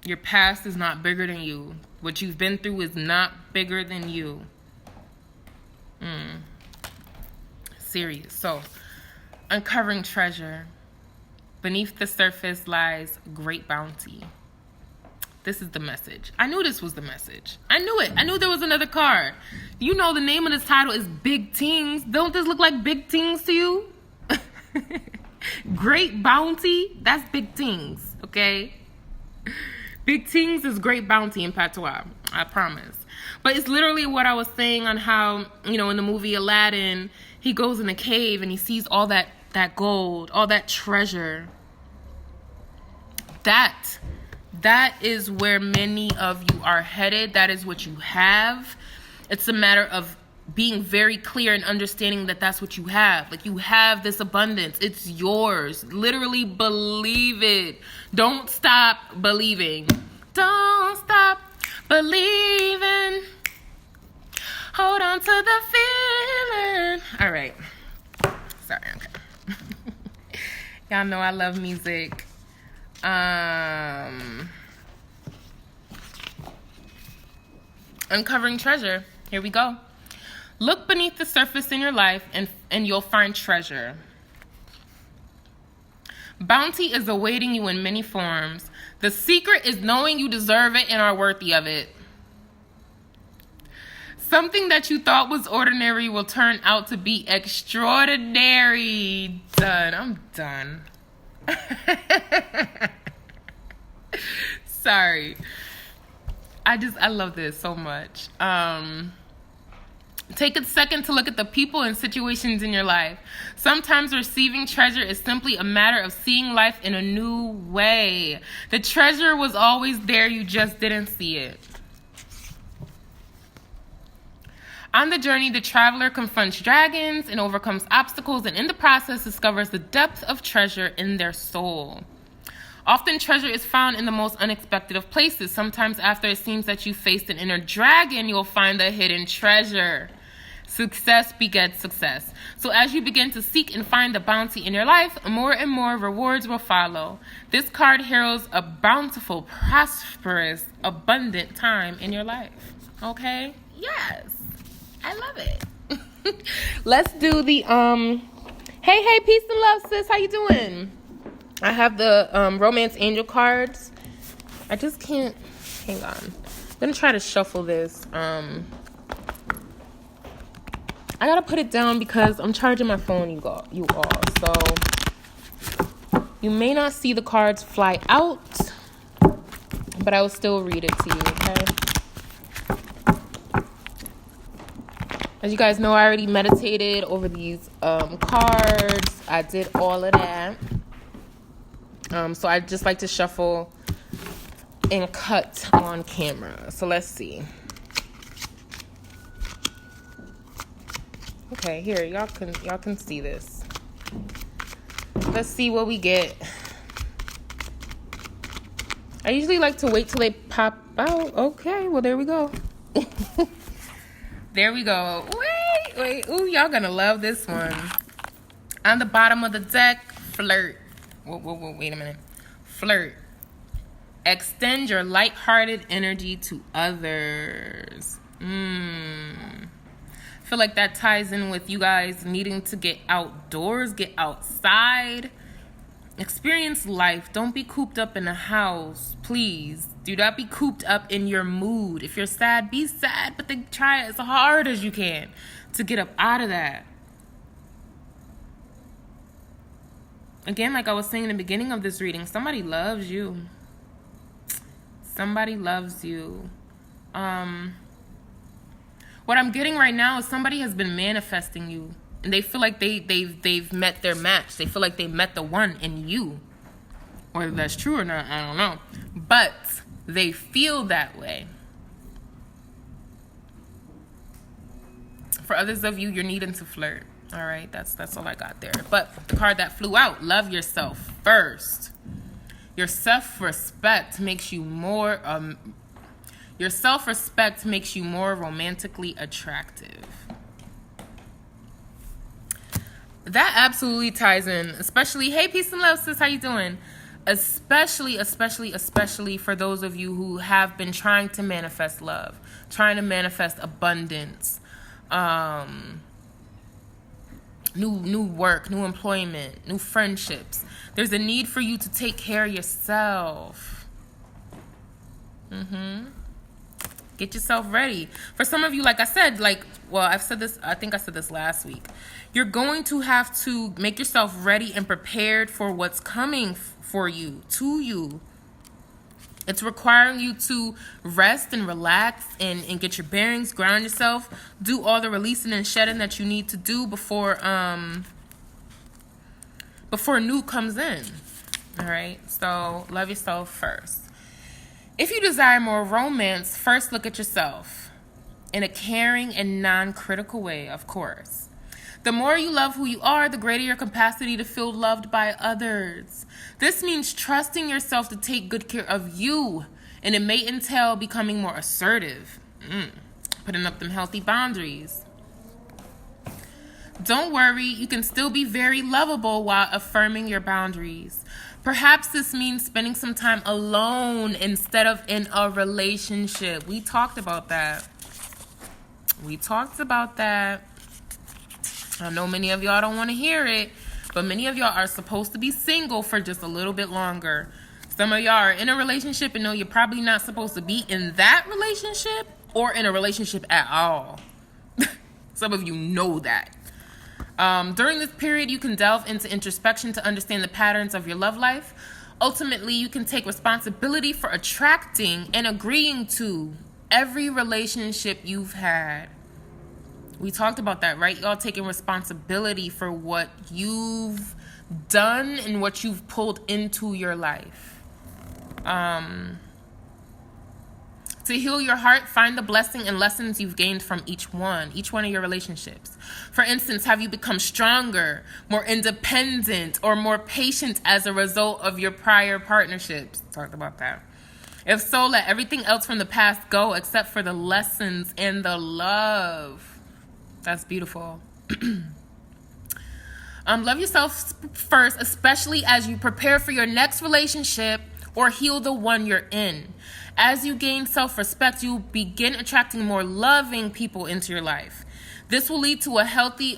Your past is not bigger than you. What you've been through is not bigger than you. Serious. So, uncovering treasure. Beneath the surface lies great bounty. This is the message. I knew this was the message. I knew it. I knew there was another card. You know the name of this title is Big Tings. Don't this look like big things to you? Great bounty, that's big Tings, okay? Big Tings is great bounty in patois, I promise. But it's literally what I was saying on how, you know, in the movie Aladdin, he goes in a cave and he sees all that gold, all that treasure. That is where many of you are headed. That is what you have. It's a matter of being very clear and understanding that that's what you have. Like, you have this abundance. It's yours. Literally believe it. Don't stop believing. Don't stop believing. Hold on to the feeling. All right. Sorry. Okay. Y'all know I love music. Uncovering treasure. Here we go. Look beneath the surface in your life and you'll find treasure. Bounty is awaiting you in many forms. The secret is knowing you deserve it and are worthy of it. Something that you thought was ordinary will turn out to be extraordinary. Done. I'm done. Sorry. I love this so much. Take a second to look at the people and situations in your life. Sometimes receiving treasure is simply a matter of seeing life in a new way. The treasure was always there, you just didn't see it. On the journey, the traveler confronts dragons and overcomes obstacles, and in the process discovers the depth of treasure in their soul. Often treasure is found in the most unexpected of places. Sometimes after it seems that you faced an inner dragon, you'll find the hidden treasure. Success begets success. So as you begin to seek and find the bounty in your life, more and more rewards will follow. This card heralds a bountiful, prosperous, abundant time in your life. Okay? Yes. I love it. Let's do the, hey, peace and love, sis. How you doing? I have the Romance Angel cards. I just can't, hang on. I'm going to try to shuffle this. I got to put it down because I'm charging my phone, you all. So you may not see the cards fly out, but I will still read it to you, okay? As you guys know, I already meditated over these cards. I did all of that. So I just like to shuffle and cut on camera. So let's see. Okay, here, y'all can see this. Let's see what we get. I usually like to wait till they pop out. Okay, well, there we go. There we go. Wait. Ooh, y'all gonna love this one. On the bottom of the deck, flirt. Whoa, wait a minute. Flirt. Extend your lighthearted energy to others. I feel like that ties in with you guys needing to get outdoors, get outside, experience life. Don't be cooped up in a house, please. Do not be cooped up in your mood. If you're sad, be sad, but then try as hard as you can to get up out of that. Again, like I was saying in the beginning of this reading, somebody loves you. Somebody loves you. What I'm getting right now is somebody has been manifesting you, and they feel like they've met their match. They feel like they met the one in you. Whether that's true or not, I don't know. But they feel that way. For others of you, you're needing to flirt. All right, that's all I got there. But the card that flew out, love yourself first. Your self-respect makes you more romantically attractive. That absolutely ties in, especially, hey, peace and love, sis, how you doing? Especially for those of you who have been trying to manifest love, trying to manifest abundance, new work, new employment, new friendships. There's a need for you to take care of yourself. Get yourself ready. For some of you, like I said, I think I said this last week. You're going to have to make yourself ready and prepared for what's coming for you, to you. It's requiring you to rest and relax and get your bearings, ground yourself, do all the releasing and shedding that you need to do before new comes in. All right? So love yourself first. If you desire more romance, first look at yourself in a caring and non-critical way, of course. The more you love who you are, the greater your capacity to feel loved by others. This means trusting yourself to take good care of you, and it may entail becoming more assertive, putting up them healthy boundaries. Don't worry, you can still be very lovable while affirming your boundaries. Perhaps this means spending some time alone instead of in a relationship. We talked about that. I know many of y'all don't want to hear it, but many of y'all are supposed to be single for just a little bit longer. Some of y'all are in a relationship and know you're probably not supposed to be in that relationship or in a relationship at all. Some of you know that. During this period, you can delve into introspection to understand the patterns of your love life. Ultimately, you can take responsibility for attracting and agreeing to every relationship you've had. We talked about that, right? Y'all taking responsibility for what you've done and what you've pulled into your life. To heal your heart, find the blessing and lessons you've gained from each one of your relationships. For instance, have you become stronger, more independent, or more patient as a result of your prior partnerships? Talked about that. If so, let everything else from the past go except for the lessons and the love. That's beautiful. Love yourself first, especially as you prepare for your next relationship or heal the one you're in. As you gain self-respect, you begin attracting more loving people into your life. This will lead to healthy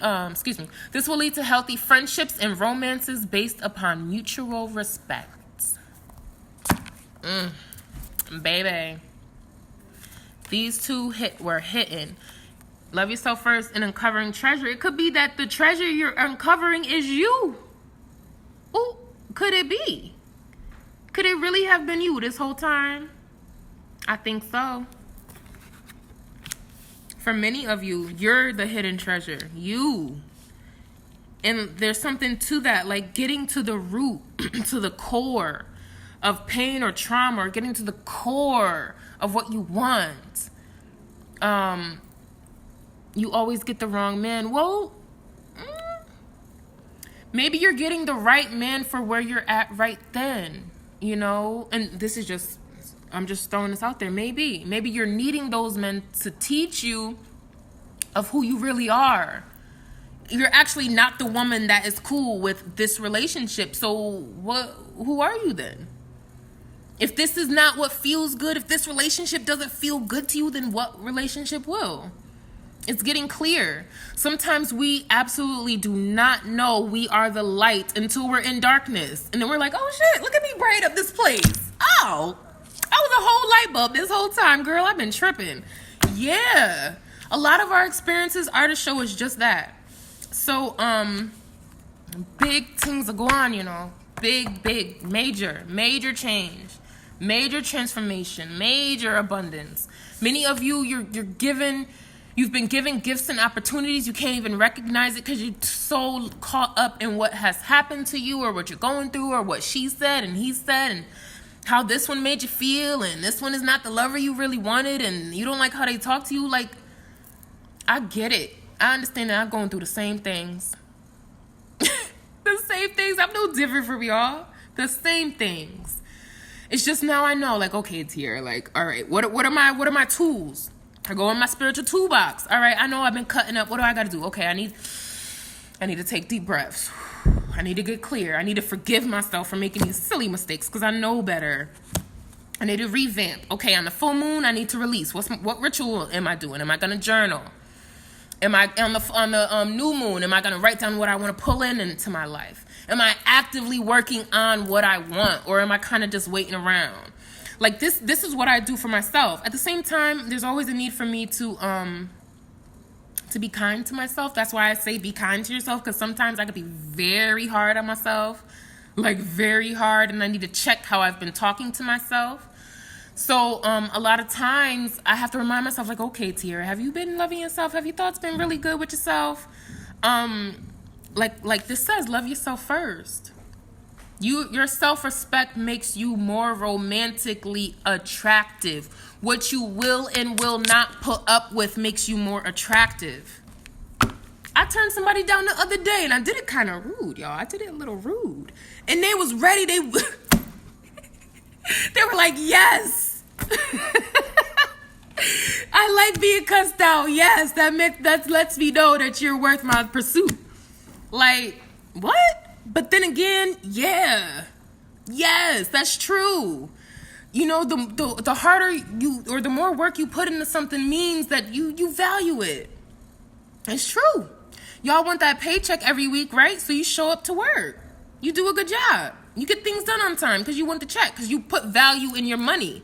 friendships and romances based upon mutual respect. Baby. These two were hitting. Love yourself first and uncovering treasure. It could be that the treasure you're uncovering is you. Ooh, could it be? Could it really have been you this whole time? I think so. For many of you, you're the hidden treasure. You. And there's something to that, like getting to the root, to the core of pain or trauma, or getting to the core of what you want. You always get the wrong man. Well, maybe you're getting the right man for where you're at right then, you know? And this is just, I'm just throwing this out there. Maybe you're needing those men to teach you of who you really are. You're actually not the woman that is cool with this relationship. So who are you then? If this is not what feels good, if this relationship doesn't feel good to you, then what relationship will? It's getting clear. Sometimes we absolutely do not know we are the light until we're in darkness. And then we're like, oh shit, look at me bright up this place. Oh, I was a whole light bulb this whole time, girl. I've been tripping. Yeah. A lot of our experiences are to show us just that. So, big things are going on, you know. Big, major change, major transformation, major abundance. Many of you, you've been given gifts and opportunities. You can't even recognize it because you're so caught up in what has happened to you or what you're going through or what she said and he said and how this one made you feel and this one is not the lover you really wanted and you don't like how they talk to you. Like, I get it. I understand that I'm going through the same things. The same things. I'm no different from y'all. The same things. It's just now I know, like, okay, Tiara, like, all right, what are my tools? I go in my spiritual toolbox. All right, I know I've been cutting up. What do I got to do? Okay, I need to take deep breaths. I need to get clear. I need to forgive myself for making these silly mistakes because I know better. I need to revamp. Okay, on the full moon, I need to release. What ritual am I doing? Am I going to journal? Am I on the new moon? Am I going to write down what I want to pull into my life? Am I actively working on what I want, or am I kind of just waiting around? Like this is what I do for myself. At the same time, there's always a need for me to be kind to myself. That's why I say be kind to yourself, because sometimes I could be very hard on myself, like very hard, and I need to check how I've been talking to myself. So a lot of times I have to remind myself, like, okay, Tiara, have you been loving yourself? Have your thoughts been really good with yourself? Like this says, love yourself first. Your self-respect makes you more romantically attractive. What you will and will not put up with makes you more attractive. I turned somebody down the other day, and I did it kind of rude, y'all. I did it a little rude. And they was ready. They were like, yes. I like being cussed out. Yes, that lets me know that you're worth my pursuit. Like, what? But then again, yeah. Yes, that's true. You know, the harder you, or the more work you put into something means that you value it. It's true. Y'all want that paycheck every week, right? So you show up to work. You do a good job. You get things done on time because you want the check, because you put value in your money.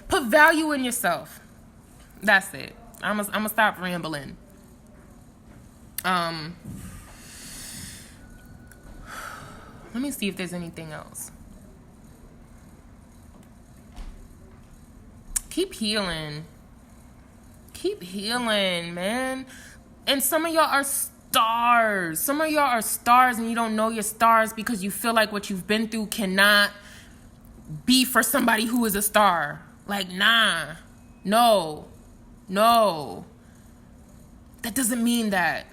Put value in yourself. That's it. I'm gonna stop rambling. Let me see if there's anything else. Keep healing. Keep healing, man. And some of y'all are stars. Some of y'all are stars and you don't know your stars because you feel like what you've been through cannot be for somebody who is a star. Like, nah. No. That doesn't mean that.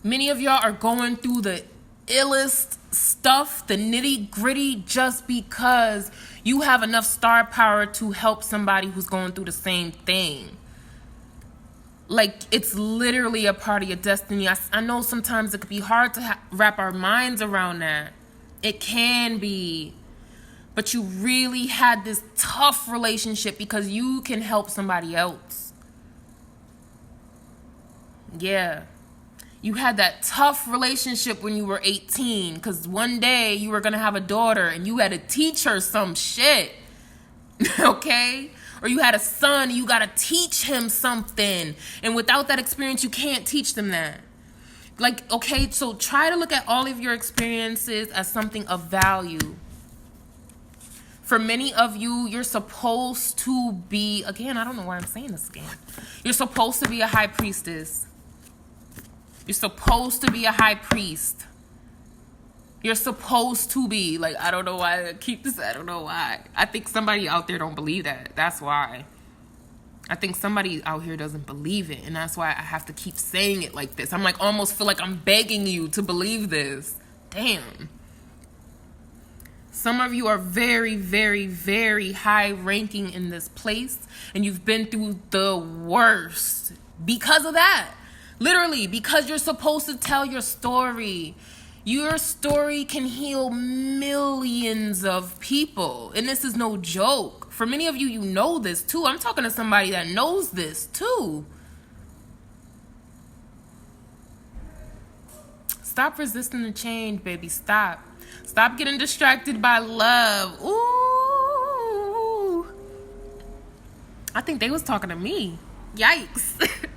Many of y'all are going through the illest stuff, the nitty gritty, just because you have enough star power to help somebody who's going through the same thing. Like, it's literally a part of your destiny. I know sometimes it could be hard to wrap our minds around that. It can be. But you really had this tough relationship because you can help somebody else. Yeah. You had that tough relationship when you were 18 because one day you were going to have a daughter and you had to teach her some shit. Okay? Or you had a son and you got to teach him something. And without that experience, you can't teach them that. Like, okay, so try to look at all of your experiences as something of value. For many of you, you're supposed to be, again, I don't know why I'm saying this again. You're supposed to be a high priestess. You're supposed to be a high priest. You're supposed to be. Like, I don't know why I keep this. I don't know why. I think somebody out there don't believe that. That's why. I think somebody out here doesn't believe it. And that's why I have to keep saying it like this. I'm like, almost feel like I'm begging you to believe this. Damn. Some of you are very, very, very high ranking in this place. And you've been through the worst because of that. Literally, because you're supposed to tell your story. Your story can heal millions of people. And this is no joke. For many of you, you know this too. I'm talking to somebody that knows this too. Stop resisting the change, baby. Stop. Stop getting distracted by love. Ooh. I think they was talking to me. Yikes.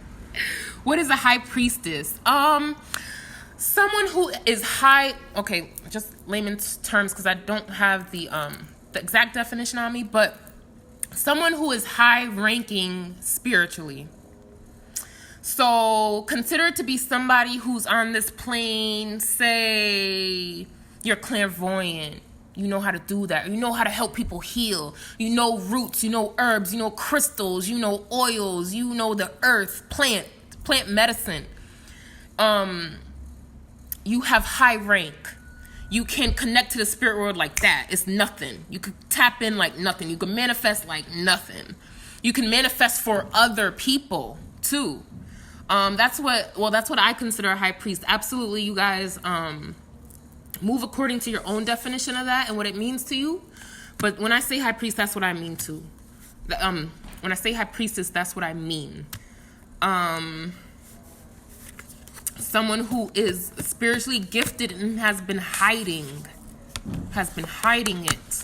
What is a high priestess? Someone who is high, okay, just layman's terms because I don't have the exact definition on me, but someone who is high ranking spiritually. So consider it to be somebody who's on this plane, say you're clairvoyant. You know how to do that. You know how to help people heal. You know roots, you know herbs, you know crystals, you know oils, you know the earth, plant medicine. You have high rank. You can connect to the spirit world like that. It's nothing. You could tap in like nothing. You can manifest like nothing. You can manifest for other people too. That's what I consider a high priest. Absolutely, you guys move according to your own definition of that and what it means to you. But when I say high priest, that's what I mean too. When I say high priestess, that's what I mean. Someone who is spiritually gifted and has been hiding it.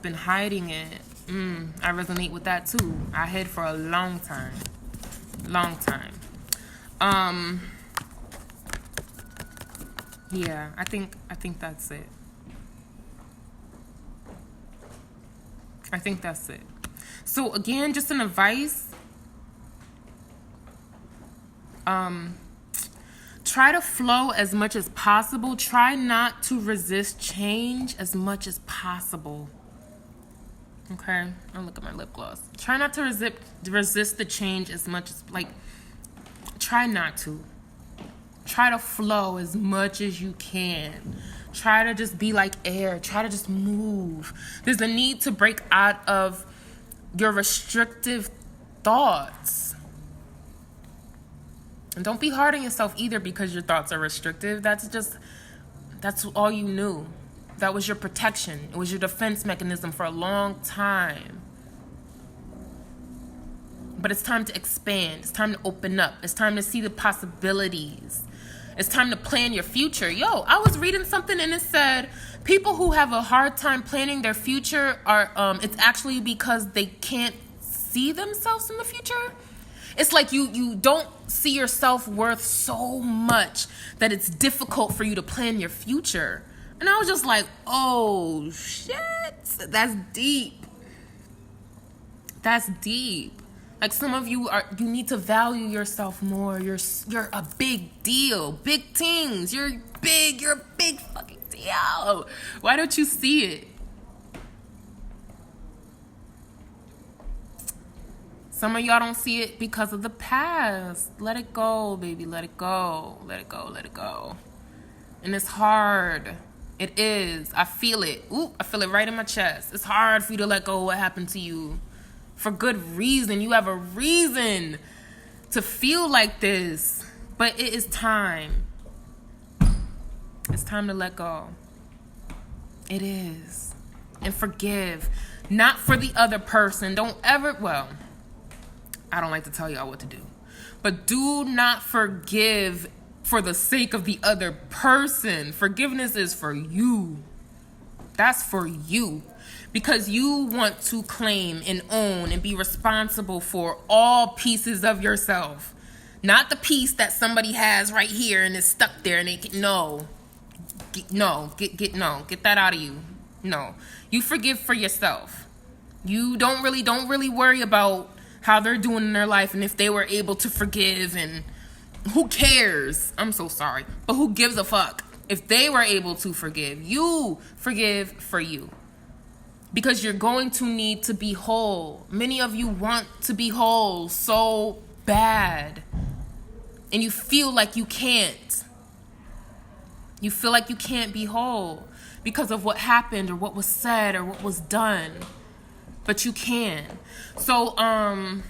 been hiding it. I resonate with that too. I hid for a long time. Yeah, I think that's it. I think that's it. So again, just an advice. Try to flow as much as possible. Try not to resist change as much as possible. Okay, I'll look at my lip gloss. Try not to resist the change as much as, like, try not to. Try to flow as much as you can. Try to just be like air. Try to just move. There's a need to break out of your restrictive thoughts. And don't be hard on yourself either because your thoughts are restrictive. That's all you knew. That was your protection. It was your defense mechanism for a long time. But it's time to expand. It's time to open up. It's time to see the possibilities. It's time to plan your future. Yo, I was reading something and it said people who have a hard time planning their future are, it's actually because they can't see themselves in the future. It's like you don't see your self-worth so much that it's difficult for you to plan your future. And I was just like, oh, shit. That's deep. That's deep. Like, some of you need to value yourself more. You're a big deal. Big Tings. You're big. You're a big fucking deal. Why don't you see it? Some of y'all don't see it because of the past. Let it go, baby. Let it go. Let it go. Let it go. And it's hard. It is. I feel it. Ooh, I feel it right in my chest. It's hard for you to let go of what happened to you. For good reason. You have a reason to feel like this. But it is time. It's time to let go. It is. And forgive. Not for the other person. Don't ever, well, I don't like to tell y'all what to do. But do not forgive for the sake of the other person. Forgiveness is for you. That's for you. Because you want to claim and own and be responsible for all pieces of yourself. Not the piece that somebody has right here and is stuck there and they can, get that out of you. No. You forgive for yourself. You don't really worry about how they're doing in their life and if they were able to forgive, and who cares? I'm so sorry. But who gives a fuck? If they were able to forgive, you forgive for you. Because you're going to need to be whole. Many of you want to be whole so bad. And you feel like you can't. You feel like you can't be whole because of what happened or what was said or what was done. But you can. So, I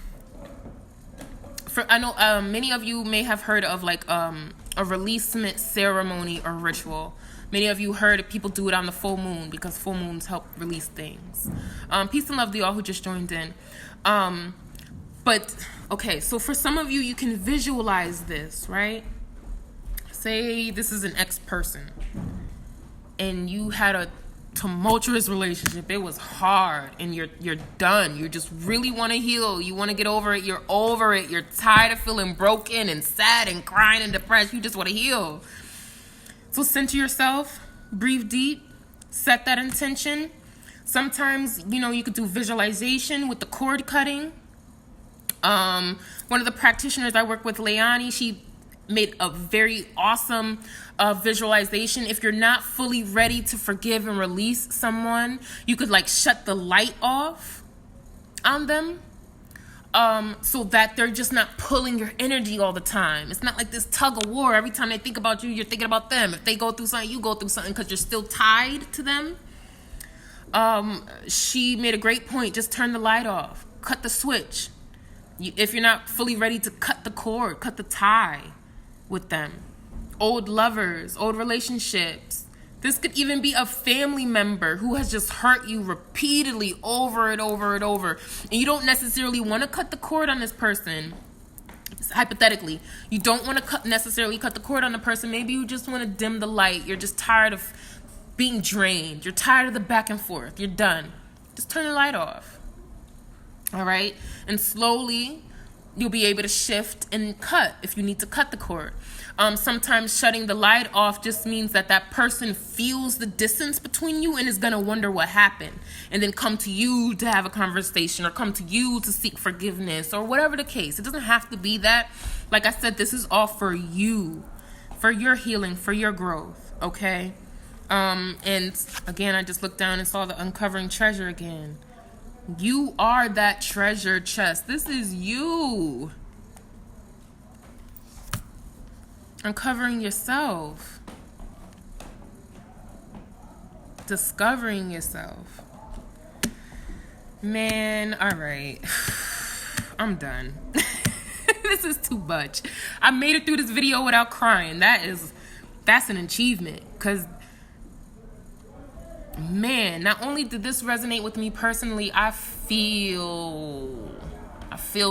know many of you may have heard of like a releasement ceremony or ritual. Many of you heard of people do it on the full moon because full moons help release things. Peace and love to y'all who just joined in. But, okay, so for some of you, you can visualize this, right? Say this is an ex-person and you had a tumultuous relationship. It was hard and you're done. You just really want to heal. You want to get over it. You're over it. You're tired of feeling broken and sad and crying and depressed. You just want to heal. So center yourself, breathe deep, set that intention. Sometimes, you could do visualization with the cord cutting. One of the practitioners I work with, Leani, she made a very awesome visualization. If you're not fully ready to forgive and release someone, you could like shut the light off on them. So that they're just not pulling your energy all the time. It's not like this tug of war. Every time they think about you, you're thinking about them. If they go through something, you go through something because you're still tied to them. She made a great point. Just turn the light off. Cut the switch. If you're not fully ready to cut the cord, cut the tie with them. Old lovers, old relationships. This could even be a family member who has just hurt you repeatedly over and over and over. And you don't necessarily want to cut the cord on this person. Hypothetically, you don't want to necessarily cut the cord on the person. Maybe you just want to dim the light. You're just tired of being drained. You're tired of the back and forth. You're done. Just turn the light off. All right? And slowly, you'll be able to shift and cut if you need to cut the cord. Sometimes shutting the light off just means that that person feels the distance between you and is going to wonder what happened. And then come to you to have a conversation or come to you to seek forgiveness or whatever the case. It doesn't have to be that. Like I said, this is all for you, for your healing, for your growth. Okay? And again, I just looked down and saw the uncovering treasure again. You are that treasure chest. This is you. Uncovering yourself. Discovering yourself. Man, all right. I'm done. This is too much. I made it through this video without crying. That's an achievement. Because man, not only did this resonate with me personally, I feel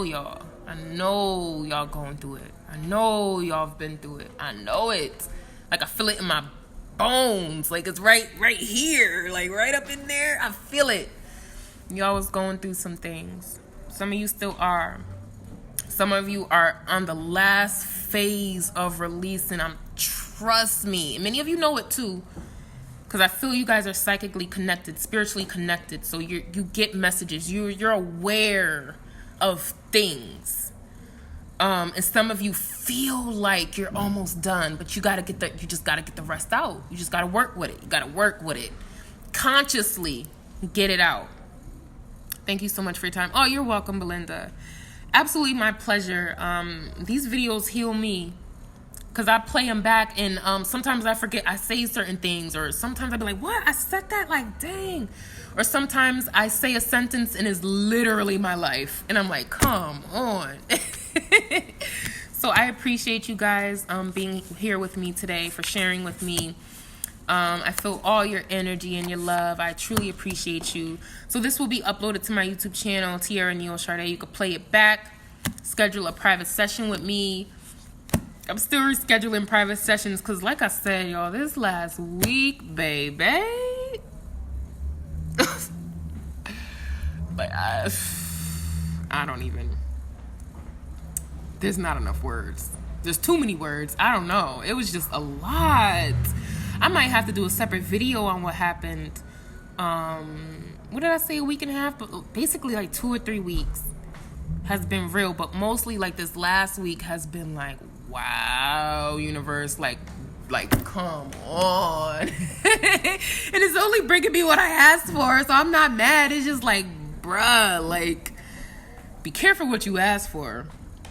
y'all. I know y'all going through it. I know y'all have been through it. I know it. Like I feel it in my bones. Like it's right here. Like right up in there. I feel it. Y'all was going through some things. Some of you still are. Some of you are on the last phase of releasing. Trust me. Many of you know it too. Because I feel you guys are psychically connected, spiritually connected. So you get messages. You're aware of things. And some of you feel like you're almost done, but you just gotta get the rest out. You just gotta work with it. You gotta work with it. Consciously get it out. Thank you so much for your time. Oh, you're welcome, Belinda. Absolutely my pleasure. These videos heal me. Because I play them back and sometimes I forget I say certain things, or sometimes I be like, what? I said that? Like, dang. Or sometimes I say a sentence and it's literally my life. And I'm like, come on. So I appreciate you guys being here with me today, for sharing with me. I feel all your energy and your love. I truly appreciate you. So this will be uploaded to my YouTube channel, Tiara Shardé. You can play it back, schedule a private session with me. I'm still rescheduling private sessions because, like I said, y'all, this last week, baby, like I don't even. There's not enough words. There's too many words. I don't know. It was just a lot. I might have to do a separate video on what happened. What did I say? A week and a half, but basically like 2 or 3 weeks has been real. But mostly like this last week has been like, wow, universe, like come on. And it's only bringing me what I asked for, so I'm not mad. It's just like, bruh, like, be careful what you ask for.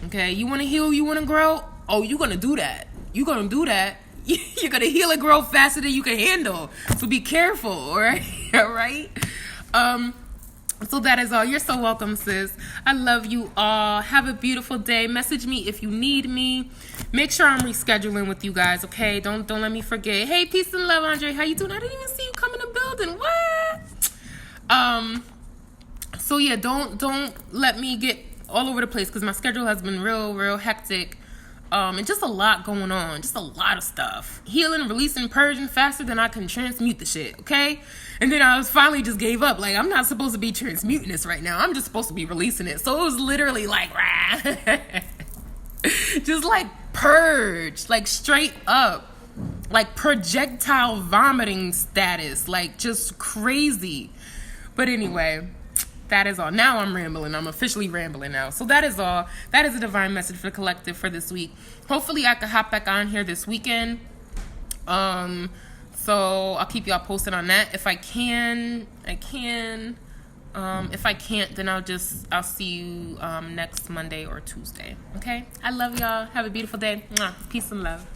Okay, you want to heal, you want to grow, oh, you're gonna do that. You're gonna do that. You're gonna heal and grow faster than you can handle, so be careful. All right. All right. So that is all. You're so welcome, sis. I love you all. Have a beautiful day. Message me if you need me. Make sure I'm rescheduling with you guys, okay? Don't let me forget. Hey, peace and love, Andre. How you doing? I didn't even see you come in the building. What? So yeah, don't let me get all over the place because my schedule has been real hectic. And just a lot going on. Just a lot of stuff. Healing, releasing, purging faster than I can transmute the shit, okay? And then I was finally just gave up. Like, I'm not supposed to be transmuting this right now. I'm just supposed to be releasing it. So it was literally like, just like purge. Like straight up. Like projectile vomiting status. Like just crazy. But anyway, that is all. Now I'm rambling. I'm officially rambling now. So that is all. That is a divine message for the collective for this week. Hopefully I can hop back on here this weekend. So I'll keep y'all posted on that. If I can, I can. If I can't, then I'll see you next Monday or Tuesday. Okay? I love y'all. Have a beautiful day. Mwah. Peace and love.